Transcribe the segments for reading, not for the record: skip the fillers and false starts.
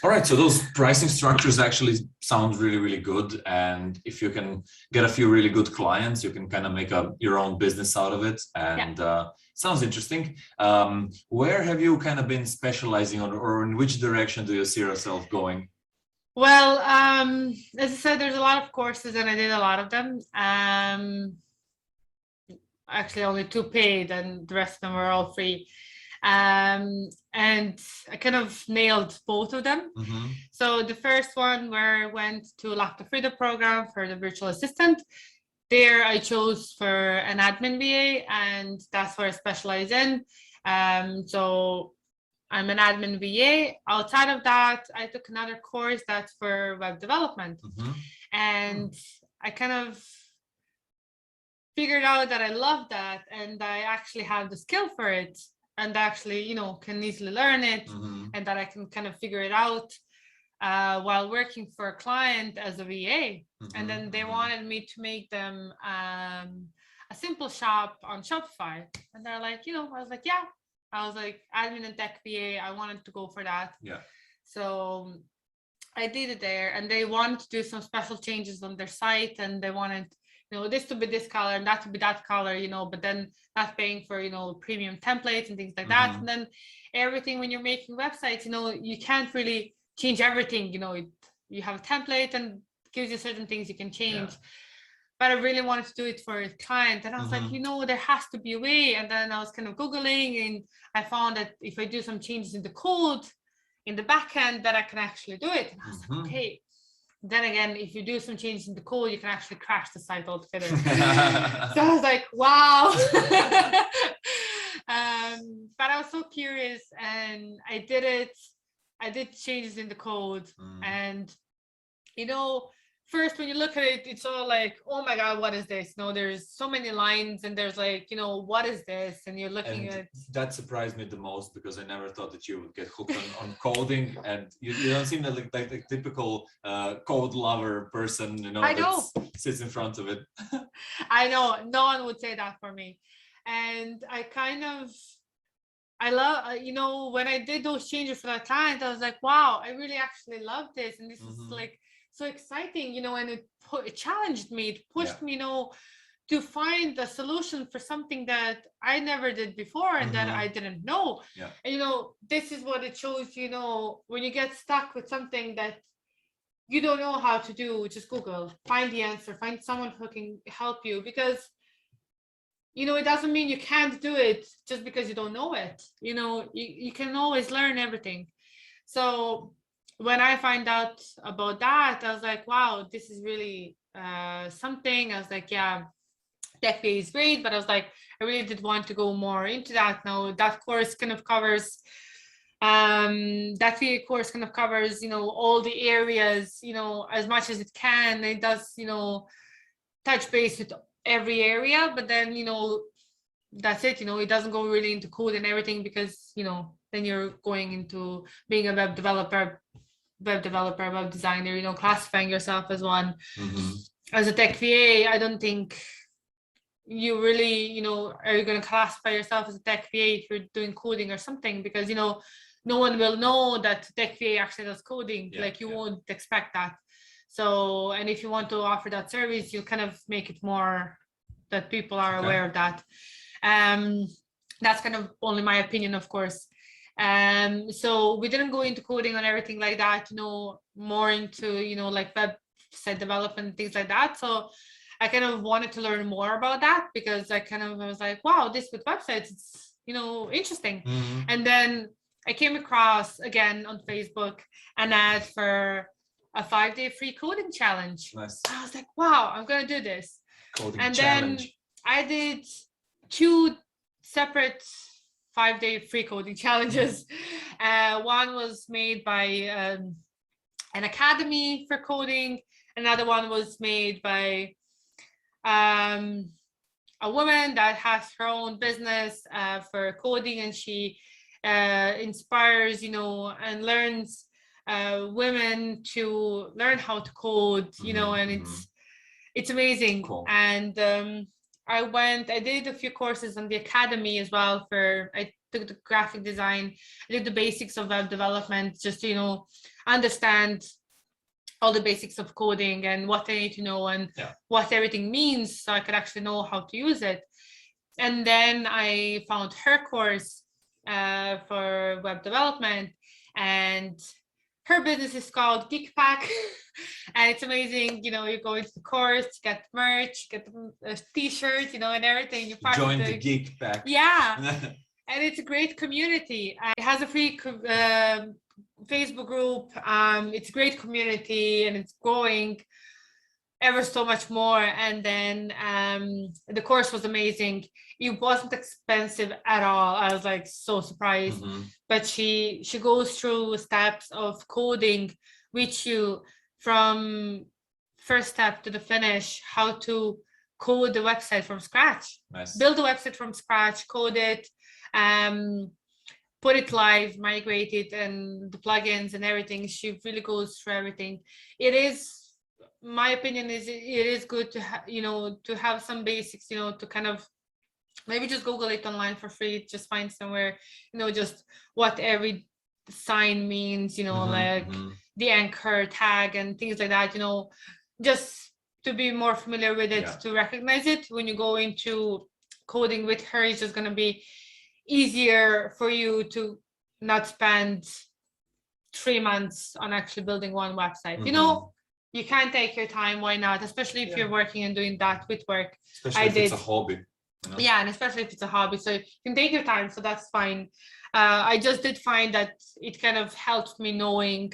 All right, so those pricing structures actually sound really, really good. And if you can get a few really good clients, you can kind of make your own business out of it. Yeah. And sounds interesting. Where have you kind of been specializing on, or in which direction do you see yourself going? Well, as I said, there's a lot of courses and I did a lot of them. Actually only 2 paid and the rest of them were all free. And I kind of nailed both of them. Mm-hmm. So the first one where I went to Lock the Freedom program for the virtual assistant, there I chose for an admin VA and that's where I specialize in. So I'm an admin VA. Outside of that, I took another course that's for web development. Mm-hmm. And I kind of figured out that I love that and I actually have the skill for it and actually, can easily learn it Mm-hmm. and that I can kind of figure it out while working for a client as a VA. Mm-hmm. And then they wanted me to make them a simple shop on Shopify. And they're like, I was like, yeah. I was like, admin and tech VA, I wanted to go for that. Yeah. So I did it there and they wanted to do some special changes on their site and they wanted this to be this color and that to be that color, but then not paying for, premium templates and things like that. Mm-hmm. And then everything when you're making websites, you can't really change everything. You have a template and it gives you certain things you can change. Yeah. But I really wanted to do it for a client. And I was like, there has to be a way. And then I was kind of Googling and I found that if I do some changes in the code, in the backend, that I can actually do it. And I was like, okay. Then again, if you do some changes in the code, you can actually crash the site altogether. So I was like, wow. But I was so curious and I did it. I did changes in the code. And, first, when you look at it, it's all like, oh my God, what is this? There's so many lines and there's like, what is this? And you're looking at... That surprised me the most because I never thought that you would get hooked on coding and you don't seem like the typical code lover person, I know. that sits in front of it. I know. No one would say that for me. And I love, when I did those changes for that client, I was like, wow, I really actually love this. And this is like, so exciting, and it challenged me, it pushed me, to find a solution for something that I never did before and that I didn't know. Yeah. And, this is what it shows, when you get stuck with something that you don't know how to do, just Google, find the answer, find someone who can help you because, it doesn't mean you can't do it just because you don't know it. You can always learn everything. So when I find out about that, I was like, wow, this is really something. I was like, yeah, tech VA is great, but I was like, I really did want to go more into that. Now that course kind of covers, that VA course kind of covers, all the areas, as much as it can. It does, touch base with every area, but then, that's it, it doesn't go really into code and everything because, then you're going into being a web developer, web designer, classifying yourself as one. As a tech VA, I don't think you really, are you going to classify yourself as a tech VA if you're doing coding or something? Because, no one will know that tech VA actually does coding. Yeah, you won't expect that. So, and if you want to offer that service, you kind of make it more that people are aware of that. That's kind of only my opinion, of course. So we didn't go into coding and everything like that, more into, like website development, things like that. So I kind of wanted to learn more about that because I was like, wow, this with websites, it's, interesting. And then I came across again on Facebook an ad for a 5-day free coding challenge. Nice. I was like, wow, I'm going to do this. Coding and challenge. Then I did 2 separate 5-day free coding challenges. One was made by an academy for coding. Another one was made by a woman that has her own business for coding, and she inspires, and learns women to learn how to code, and it's amazing. Cool. And I did a few courses on the academy as well took the graphic design, I did the basics of web development, just to, understand all the basics of coding and what I need to know and what everything means, so I could actually know how to use it. And then I found her course for web development, and her business is called Geek Pack. And it's amazing. You go into the course, get merch, get the t-shirts, and everything. You join the Geek Pack. Yeah. And it's a great community. It has a free Facebook group. It's a great community, and it's growing ever so much more. And then the course was amazing. It wasn't expensive at all. I was like so surprised. But she goes through steps of coding with you from first step to the finish, how to code the website from scratch. Nice. Build the website from scratch, code it, put it live, migrate it, and the plugins and everything. She really goes through everything. It is, my opinion is, it is good to to have some basics, to kind of maybe just Google it online for free, just find somewhere, just what every sign means, like the anchor tag and things like that, just to be more familiar with it, to recognize it. When you go into coding with her, it's just going to be easier for you to not spend 3 months on actually building one website. You can take your time, why not? Especially if you're working and doing that with work. Especially if it's a hobby. Yeah, and especially if it's a hobby, so you can take your time, so that's fine. I just did find that it kind of helped me knowing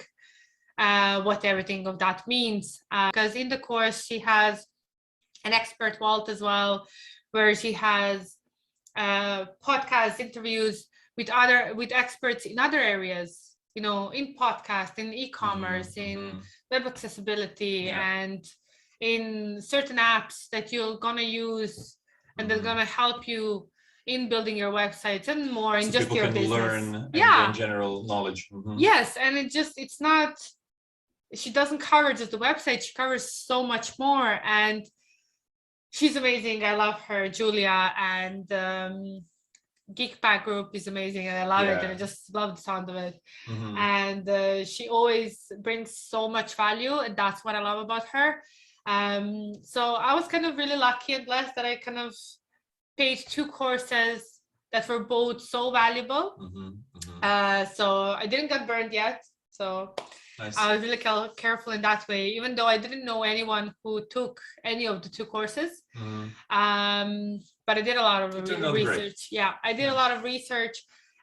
what everything of that means, because in the course she has an expert vault as well, where she has podcast interviews with experts in other areas, in podcast, in e-commerce, in web accessibility, and in certain apps that you're gonna use and they're gonna help you in building your websites and more, in just your business. Learn and gain general knowledge. Yes, and it's not, she doesn't cover just the website, she covers so much more, and she's amazing. I love her, Julia, and Geek Pack group is amazing, and I love it, and I just love the sound of it. And she always brings so much value, and that's what I love about her. So I was kind of really lucky and blessed that I kind of paid 2 courses that were both so valuable. So I didn't get burned yet. So nice. I was really careful in that way, even though I didn't know anyone who took any of the 2 courses. But I did a lot of research. Yeah, I did a lot of research,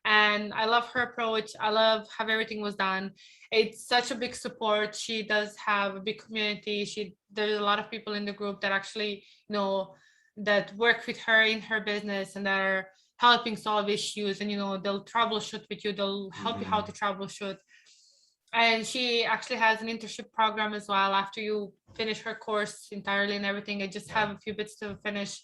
and I love her approach. I love how everything was done. It's such a big support. She does have a big community. There's a lot of people in the group that actually that work with her in her business and that are helping solve issues, and they'll troubleshoot with you. They'll help you how to troubleshoot. And she actually has an internship program as well. After you finish her course entirely and everything, I just have a few bits to finish,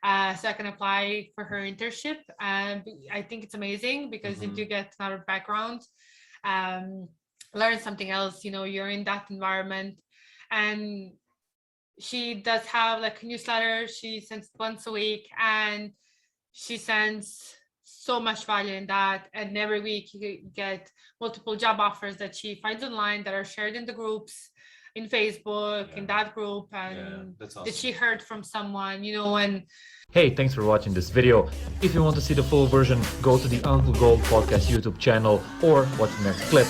so I can apply for her internship. And I think it's amazing because if you get another background, learn something else, you're in that environment. And she does have like a newsletter. She sends once a week, and she sends so much value in that. And every week you get multiple job offers that she finds online that are shared in the groups, in Facebook, in that group, and awesome. That she heard from someone, and hey, thanks for watching this video. If you want to see the full version, go to the Uncle Gold Podcast YouTube channel or watch the next clip.